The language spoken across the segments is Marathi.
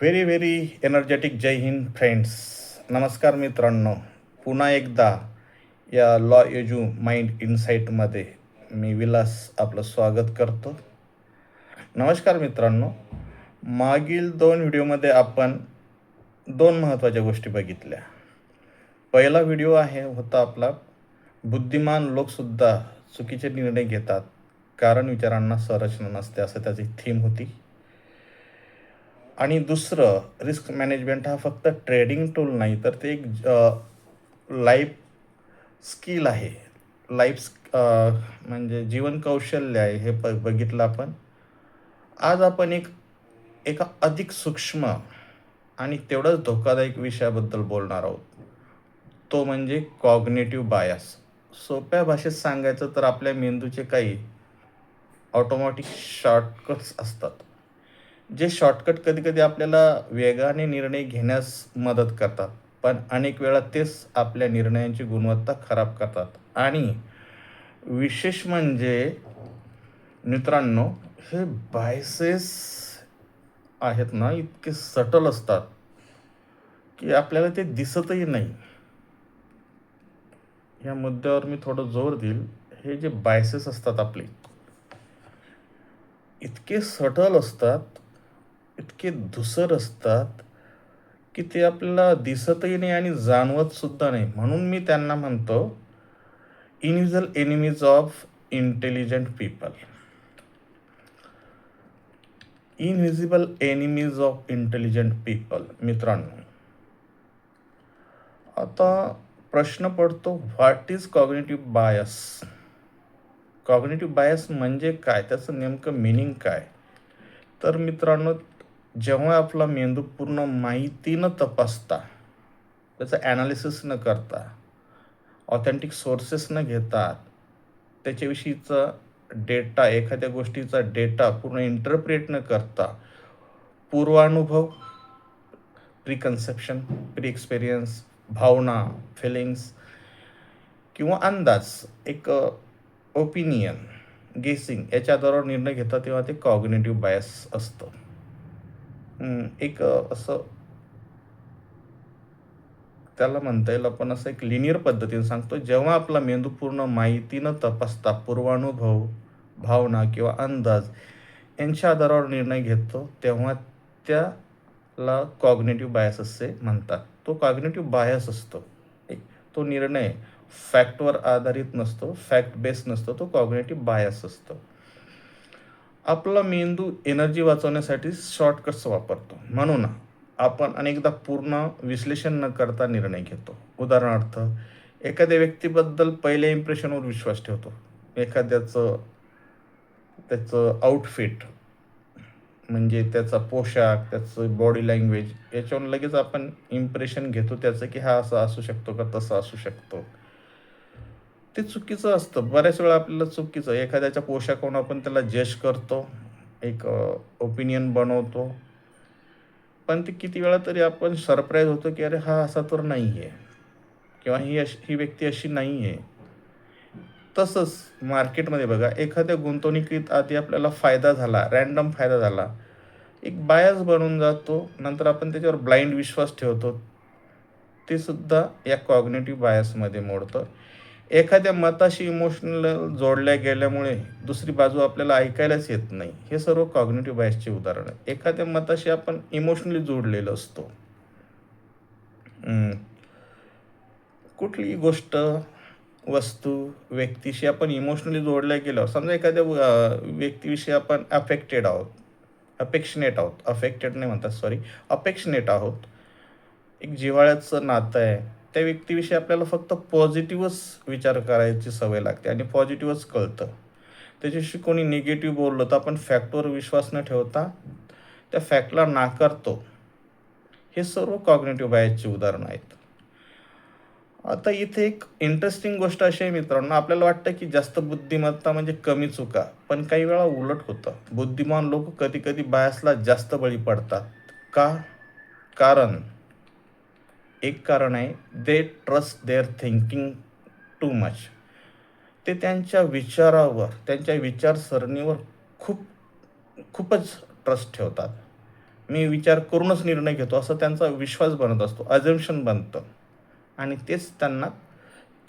व्हेरी व्हेरी एनर्जेटिक जय हिंद फ्रेंड्स. नमस्कार मित्रांनो. पुन्हा एकदा या लॉ एजू माइंड इन्साईटमध्ये मी विलास आपलं स्वागत करतो. नमस्कार मित्रांनो. मागील 2 व्हिडिओमध्ये आपण 2 महत्त्वाच्या गोष्टी बघितल्या. पहिला व्हिडिओ होता आपला बुद्धिमान लोकसुद्धा चुकीचे निर्णय घेतात कारण विचारांना संरचना नसते, असं त्याची थीम होती. आणि दुसरं, रिस्क मॅनेजमेंट हा फक्त ट्रेडिंग टूल नाही, तर ते एक लाईफ स्किल आहे. म्हणजे जीवन कौशल्य आहे. हे बघितलं आपण. आज आपण एका अधिक सूक्ष्म आणि तेवढंच धोकादायक विषयाबद्दल बोलणार आहोत. तो म्हणजे कॉग्निटिव्ह बायस. सोप्या भाषेत सांगायचं तर आपल्या मेंदूचे काही ऑटोमॅटिक शॉर्टकट्स असतात. जे शॉर्टकट कधी-कधी आपल्याला वेगाने निर्णय घेण्यास मदत करतात, पण अनेक वेळा तेच आपल्या निर्णयांची गुणवत्ता खराब करतात. आणि विशेष म्हणजे मित्रांनो, हे बायसेस आहेत ना, इतके सटल असतात की आपल्याला ते दिसतही नाही. या मुद्द्यावर मी थोडं जोर देईल. हे जे बायसेस असतात आपले, इतके सटल असतात, इतके धूसर असतात की ते आपल्याला दिसतही नाही आणि जाणवत सुद्धा नाही. म्हणून मी त्यांना म्हणतो invisible enemies of intelligent people. Invisible enemies of intelligent people. मित्रांनो, आता प्रश्न पडतो, what is cognitive bias? Cognitive bias म्हणजे काय? त्याचं नेमकं मिनिंग काय? तर मित्रांनो, जेव्हा आपला मेंदू पूर्ण माहिती न तपासता, त्याचं ॲनालिसिस न करता, ऑथेंटिक सोर्सेस न घेता, त्याच्याविषयीचा डेटा, एखाद्या गोष्टीचा डेटा पूर्ण इंटरप्रेट न करता, पूर्वानुभव, प्रिकन्सेप्शन, प्री एक्सपिरियन्स, भावना, फिलिंग्स किंवा अंदाज, एक ओपिनियन, गेसिंग याच्या आधारावर निर्णय घेतात, तेव्हा ते कॉग्निटिव्ह बायस असतं. एक असं त्याला म्हणता येईल, आपण असं एक लिनियर पद्धतीने सांगतो. जेव्हा आपला मेंदू पूर्ण माहिती न तपासता पूर्वानुभव, भावना किंवा अंदाज यांच्या आधारावर निर्णय घेतो, तेव्हा त्याला कॉग्निटिव्ह बायस असे म्हणतात. तो कॉग्निटिव्ह बायस असतो. तो निर्णय फॅक्टवर आधारित नसतो, फॅक्ट बेस नसतो, तो कॉग्निटिव्ह बायस असतो. आपला मेंदू एनर्जी वाचवण्यासाठी शॉर्टकट्स वापरतो. म्हणून आपण अनेकदा पूर्ण विश्लेषण न करता निर्णय घेतो. उदाहरणार्थ, एखाद्या व्यक्तीबद्दल पहिल्या इम्प्रेशनवर विश्वास ठेवतो. त्याचं आउटफिट, म्हणजे त्याचा पोशाख, त्याचं बॉडी लँग्वेज याच्यावरून लगेच आपण इम्प्रेशन घेतो त्याचं, की हा असा असू शकतो का, तसा असू शकतो. ते चुकीचं असतं. बऱ्याच वेळा आपल्याला चुकीचं, एखाद्याच्या पोशाखावरून आपण त्याला जज करतो, एक ओपिनियन बनवतो. पण ते किती वेळा तरी आपण सरप्राईज होतो, की अरे हा असा तर नाही आहे, किंवा ही व्यक्ती अशी नाही आहे. तसंच मार्केटमध्ये बघा, एखाद्या गुंतवणुकीत आधी आपल्याला फायदा झाला, रँडम फायदा झाला, एक बायस बनून जातो. नंतर आपण त्याच्यावर ब्लाइंड विश्वास ठेवतो. ते सुद्धा या कॉग्निटिव्ह बायसमध्ये मोडतं. एखाद्या मताशी इमोशनल जोडल्या गेल्यामुळे दुसरी बाजू आपल्याला ऐकायलाच येत नाही. हे सर्व कॉग्निटिव्ह बायसचे उदाहरण आहे. एखाद्या मताशी आपण इमोशनली जोडलेलो असतो. कुठलीही गोष्ट, वस्तू, व्यक्तीशी आपण इमोशनली जोडल्या गेलो. समजा एखाद्या व्यक्तीविषयी आपण अफेक्शनेट आहोत, अफेक्टेड नाही म्हणतात, सॉरी, अफेक्शनेट आहोत. एक जिव्हाळ्याचं नातं आहे. त्या व्यक्तीविषयी आपल्याला फक्त पॉझिटिव्हच विचार करायची सवय लागते आणि पॉझिटिव्हच कळतं. त्याच्याशी कोणी निगेटिव्ह बोललं तर आपण फॅक्टवर विश्वास न ठेवता त्या फॅक्टला नाकारतो. हे सर्व कॉग्निटिव्ह बायसची उदाहरणं आहेत. आता इथे एक इंटरेस्टिंग गोष्ट अशी आहे मित्रांनो, आपल्याला वाटतं की जास्त बुद्धिमत्ता म्हणजे कमी चुका, पण काही वेळा उलट होतं. बुद्धिमान लोक कधी कधी बायसला जास्त बळी पडतात. का? कारण एक कारण आहे, they trust their thinking too much. ते त्यांच्या विचारावर, त्यांच्या विचारसरणीवर खूपच ट्रस्ट ठेवतात. मी विचार करूनच निर्णय घेतो असं त्यांचा विश्वास बनत असतो, अझम्पशन बनतं आणि तेच त्यांना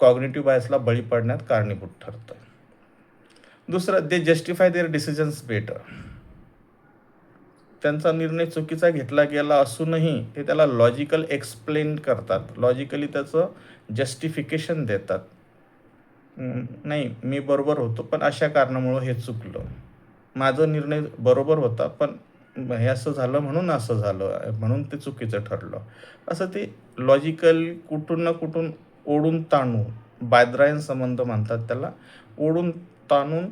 कॉग्निटिव्ह बायसला बळी पडण्यात कारणीभूत ठरतं. दुसरं, दे जस्टिफाय देअर डिसिजन्स बेटर. त्यांचा निर्णय चुकीचा घेतला गेला असूनही ते त्याला लॉजिकल एक्सप्लेन करतात, लॉजिकली त्याचं जस्टिफिकेशन देतात. नाही, मी बरोबर होतो पण अशा कारणामुळं हे चुकलं, माझा निर्णय बरोबर होता पण हे असं झालं म्हणून असं झालं, म्हणून ते चुकीचं ठरलं. असं ते लॉजिकल कुठून ना कुठून ओढून ताणून, बादरायण संबंध म्हणतात त्याला, ओढून ताणून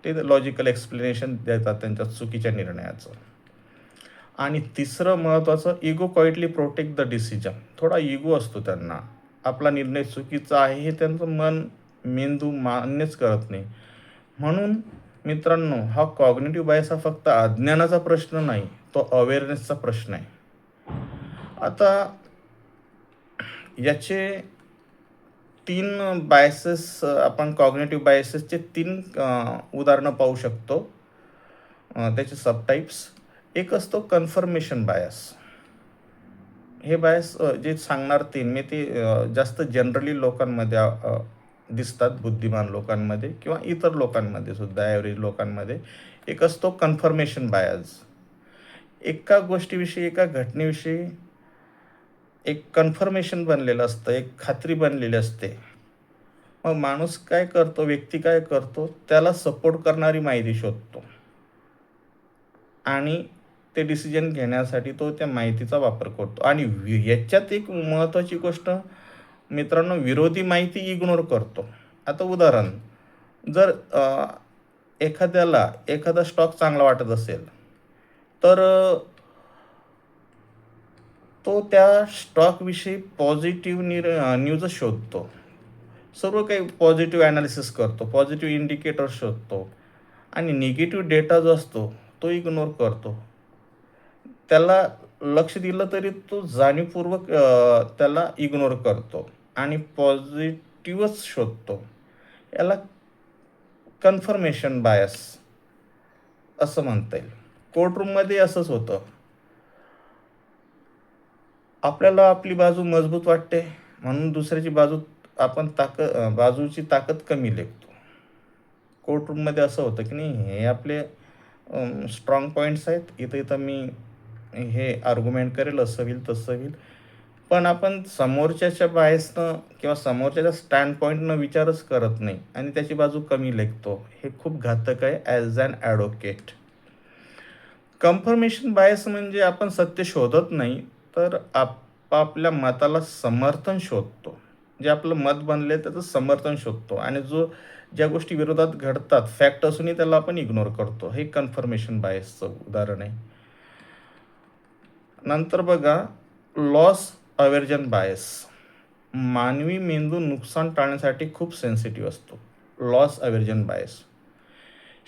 ते लॉजिकल एक्सप्लेनेशन देतात त्यांच्या चुकीच्या निर्णयाचं. आणि तिसरं महत्त्वाचं, ego quietly protect the decision. थोडा इगो असतो त्यांना, आपला निर्णय चुकीचा आहे हे त्यांचं मन, मेंदू मान्यच करत नाही. म्हणून मित्रांनो, हा कॉग्निटिव्ह बायस हा फक्त अज्ञानाचा प्रश्न नाही, तो अवेअरनेसचा प्रश्न आहे. आता याचे 3 बायसेस, आपण कॉग्निटिव्ह बायसेसचे 3 उदाहरणं पाहू शकतो. त्याचे सबटाइप्स. एक असतो कन्फर्मेशन बायस. हे बायस जे सांगणार 3 मी ते जास्त जनरली लोकांमध्ये दिसतात, बुद्धिमान लोकांमध्ये किंवा इतर लोकांमध्ये सुद्धा, ॲव्हरेज लोकांमध्ये. एक असतो कन्फर्मेशन बायस. एका गोष्टीविषयी, एका घटनेविषयी एक कन्फर्मेशन बनलेलं असतं, एक खात्री बनलेली असते. मग माणूस काय करतो, व्यक्ती काय करतो, त्याला सपोर्ट करणारी माहिती शोधतो आणि ते डिसिजन घेण्यासाठी तो त्या माहितीचा वापर करतो. आणि याच्यात एक महत्त्वाची गोष्ट मित्रांनो, विरोधी माहिती इग्नोर करतो. आता उदाहरण, जर एखाद्याला एखादा स्टॉक चांगला वाटत असेल तर तो त्या स्टॉकविषयी पॉझिटिव्ह न्यूजच शोधतो. सर्व काही पॉझिटिव्ह ॲनालिसिस करतो, पॉझिटिव्ह इंडिकेटर शोधतो आणि निगेटिव्ह डेटा जो असतो तो इग्नोर करतो. त्याला लक्ष दिलं तरी तो जाणीवपूर्वक त्याला इग्नोर करतो आणि पॉझिटिव्हच शोधतो. याला कन्फर्मेशन बायस असं म्हणता येईल. कोर्टरूममध्ये असंच होतं. आपल्याला आपली बाजू मजबूत वाटते म्हणून दुसऱ्याची आपण बाजूची ताकद कमी लेखतो. कोर्टरूममध्ये असं होतं की नाही, हे आपले स्ट्रॉंग पॉईंट्स आहेत, इथं मी हे आर्ग्युमेंट करेल, असं होईल तसं होईल. पण आपण समोरच्याच्या बायसनं किंवा समोरच्याच्या स्टँड पॉईंटनं विचारच करत नाही आणि त्याची बाजू कमी लेखतो. हे खूप घातक आहे as an advocate. Confirmation bias म्हणजे आपण सत्य शोधत नाही, तर आपापल्या मताला समर्थन शोधतो. जे आपलं मत बनले त्याचं समर्थन शोधतो आणि ज्या गोष्टी विरोधात घडतात, फॅक्ट असूनही त्याला आपण इग्नोर करतो. हे कन्फर्मेशन बायसचं उदाहरण आहे. नंतर बघा, लॉस अव्हर्जन बायस. मानवी मेंदू नुकसान टाळण्यासाठी खूप सेन्सिटिव्ह असतो. Loss अव्हर्जन bias.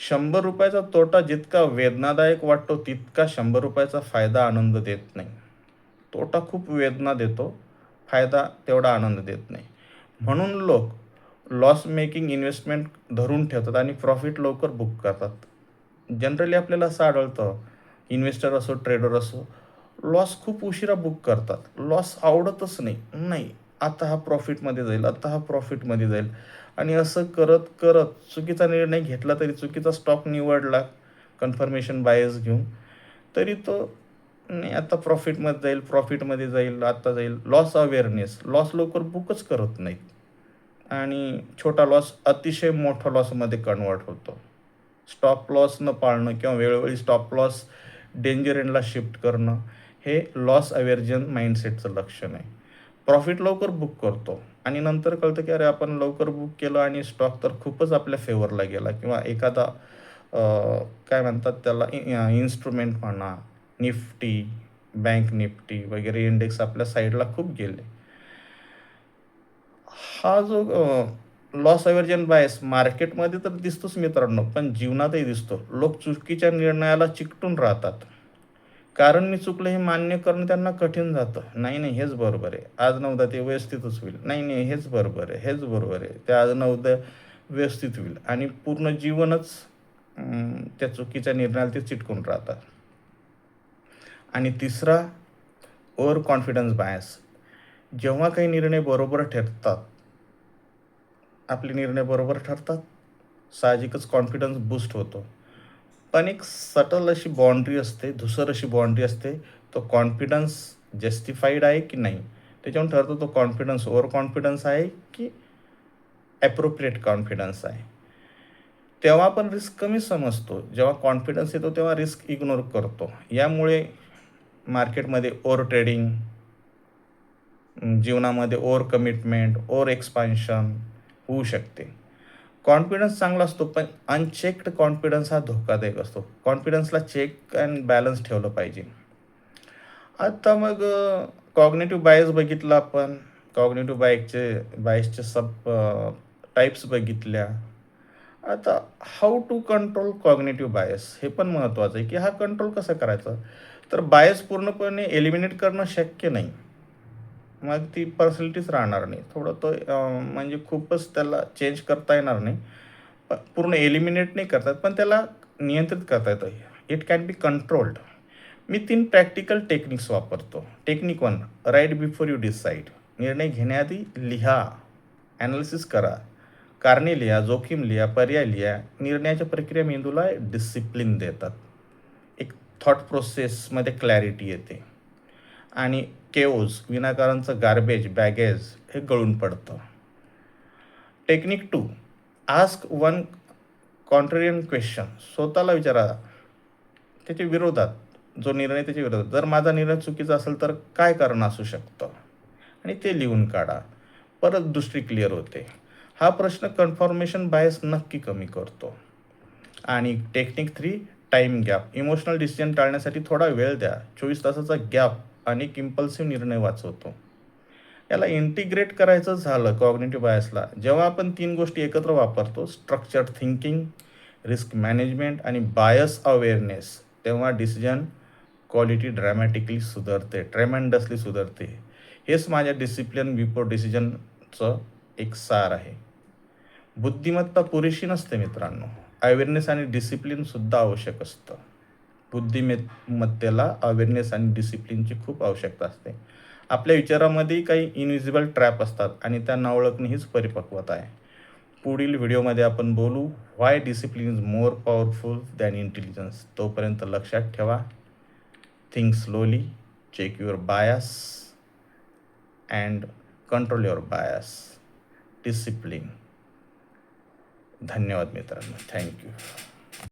100 रुपयाचा तोटा जितका वेदनादायक वाटतो तितका 100 रुपयाचा फायदा आनंद देत नाही. तोटा खूप वेदना देतो, फायदा तेवढा आनंद देत नाही. म्हणून लोक लॉस मेकिंग इन्व्हेस्टमेंट धरून ठेवतात आणि प्रॉफिट लवकर बुक करतात. जनरली आपल्याला असं आढळतं, इन्व्हेस्टर असो, ट्रेडर असो, लॉस खूप उशिरा बुक करतात. लॉस आवडतच नाही. नाही, आता हा प्रॉफिटमध्ये जाईल, आता हा प्रॉफिटमध्ये जाईल आणि असं करत करत चुकीचा निर्णय घेतला, तरी चुकीचा स्टॉक निवडला कन्फर्मेशन बायस घेऊन, तरी तो नाही आता प्रॉफिटमध्ये जाईल, आता जाईल. लॉस अवेअरनेस, लॉस लवकर बुकच करत नाहीत आणि छोटा लॉस अतिशय मोठा लॉसमध्ये कन्वर्ट होतो. स्टॉप लॉस न पाळणं किंवा वेळोवेळी स्टॉप लॉस डेंजर एंडला शिफ्ट करणं हे लॉस अव्हर्जन माइंडसेटचं लक्षण आहे. प्रॉफिट लवकर बुक करतो आणि नंतर कळतं की अरे आपण लवकर बुक केलं आणि स्टॉक तर खूपच आपल्या फेवरला गेला किंवा एखादा काय म्हणतात त्याला, इन्स्ट्रुमेंट म्हणा, निफ्टी, बँक निफ्टी वगैरे इंडेक्स आपल्या साईडला खूप गेले. हा जो लॉस अव्हर्जन बायस मार्केटमध्ये तर दिसतोच मित्रांनो, पण जीवनातही दिसतो. लोक चुकीच्या निर्णयाला चिकटून राहतात. कारण मी चुकलं हे मान्य करणं त्यांना कठीण जातं. नाही नाही, हेच बरोबर आहे, आज न उद्या ते व्यवस्थितच होईल. नाही नाही, हेच बरोबर आहे, हेच बरोबर आहे, ते आज न उद्या व्यवस्थित होईल आणि पूर्ण जीवनच त्या चुकीच्या निर्णयाला ते चिटकून राहतात. आणि तिसरा ओव्हर कॉन्फिडन्स बायस. जेव्हा काही निर्णय बरोबर ठरतात, आपले निर्णय बरोबर ठरतात, साहजिकच कॉन्फिडन्स बूस्ट होतो. पण एक सटल अशी बाउंड्री असते, धूसर अशी बाउंड्री असते. तो कॉन्फिडन्स जस्टिफाईड आहे की नाही, त्याच्यावरून ठरतो तो कॉन्फिडन्स ओव्हर कॉन्फिडन्स आहे की ॲप्रोप्रिएट कॉन्फिडन्स आहे. तेव्हा आपण रिस्क कमी समजतो. जेव्हा कॉन्फिडन्स येतो तेव्हा रिस्क इग्नोर करतो. यामुळे मार्केटमध्ये ओव्हर ट्रेडिंग, जीवनामध्ये ओव्हर कमिटमेंट, ओव्हर एक्सपान्शन होऊ शकते. कॉन्फिडन्स चांगला असतो, पण अनचेक्ड कॉन्फिडन्स हा धोकादायक असतो. कॉन्फिडन्सला चेक अँड बॅलन्स ठेवलं पाहिजे. आता मग कॉग्निटिव्ह बायस बघितलं आपण. कॉग्निटिव्ह बायसचे टाइप्स बघितल्या. आता how to control cognitive bias हे पण महत्त्वाचं आहे, की हा कंट्रोल कसा करायचा. तर बायस पूर्णपणे एलिमिनेट करणं शक्य नाही. मग ती पर्सनॅलिटीच राहणार नाही. थोडं तो म्हणजे खूपच त्याला चेंज करता येणार नाही. पूर्ण एलिमिनेट नाही करता पण त्याला नियंत्रित करता येतं. It can be controlled. मी 3 प्रॅक्टिकल टेक्निक्स वापरतो. Technique 1, write before you decide. निर्णय घेण्याआधी लिहा, ॲनालिसिस करा, कारणे लिहा, जोखीम लिहा, पर्याय लिहा. निर्णयाच्या प्रक्रिया मेंदूला डिसिप्लिन देतात. एक थॉट प्रोसेसमध्ये क्लॅरिटी येते आणि केओज, विनाकारणचं बॅगेज हे गळून पडतं. Technique 2, ask one contrarian question. स्वतःला विचारा, त्याच्या विरोधात, जो निर्णय त्याच्या विरोधात, जर माझा निर्णय चुकीचा असेल तर काय कारण असू शकतं, आणि ते लिहून काढा. परत दृष्टी क्लिअर होते. हा प्रश्न कन्फर्मेशन बायस नक्की कमी करतो. आणि technique 3, time gap. Emotional decision टाळण्यासाठी थोडा वेळ द्या. 24 तासाचा गॅप अनेक इम्पल्सिव्ह निर्णय वाचवतो. याला इंटिग्रेट करायचं झालं कॉग्निटिव्ह बायसला, जेव्हा आपण 3 गोष्टी एकत्र वापरतो, स्ट्रक्चर्ड थिंकिंग, रिस्क मॅनेजमेंट आणि बायस अवेअरनेस, तेव्हा डिसिजन क्वालिटी ट्रेमेंडसली सुधारते. हेच माझ्या डिसिप्लिन बिफोर डिसिजनचं एक सार आहे. बुद्धिमत्ता पुरेशी नसते मित्रांनो, अवेअरनेस आणि डिसिप्लिनसुद्धा आवश्यक असतं. बुद्धिमत्तेला अवेअरनेस आणि डिसिप्लिनची खूप आवश्यकता असते. आपल्या विचारामध्ये काही इनविजिबल ट्रॅप असतात आणि त्यांना ओळखणे हीच परिपक्वता आहे. पुढील व्हिडिओमध्ये आपण बोलू why discipline is more powerful than intelligence. तोपर्यंत लक्षात ठेवा, think slowly, check your bias and control your bias. Discipline. धन्यवाद मित्रांनो. थँक्यू.